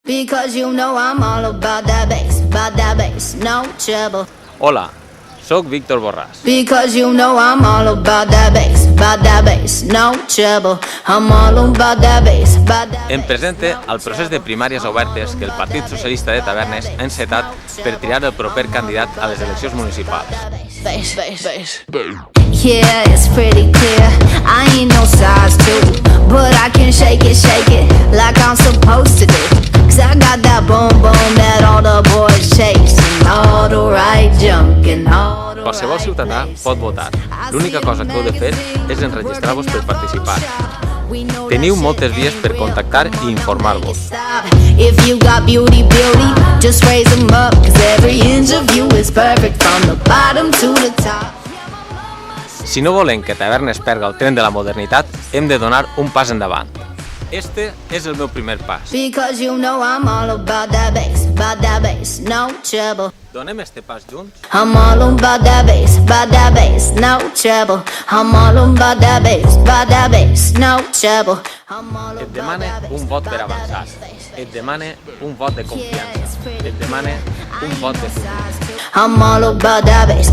Because you know I'm all about that bass, no trouble. Hola, soc Víctor Borràs. Because you know I'm all about that bass, no trouble. I'm all about that bass, Em presente al procés de primàries obertes que el Partit Socialista de Tavernes ha encetat per triar el proper candidat a les eleccions municipals. Yeah, it's pretty clear. I ain't no size 2, but I can shake it like I'm supposed to do. Cause I got that boom boom that all the boys chase, and all the right junk and all the Qualsevol ciutadà pot votar. L'única cosa que heu de fer és enregistrar-vos per participar. Teniu moltes vies per contactar i informar-vos. If you got beauty, just raise them up, cause every inch of you is perfect from the bottom to the top. Si no volem que Tavernes perga el tren de la modernitat, hem de donar un pas endavant. Este és el meu primer pas. Because you know I'm all about that bass, no trouble. Donem este pas junts? I'm all about that bass, no trouble. I'm all about that bass, no trouble. Et demane un vot per avançar. Et demane un vot de confiança. Et demane un vot de futur. I'm all about that bass.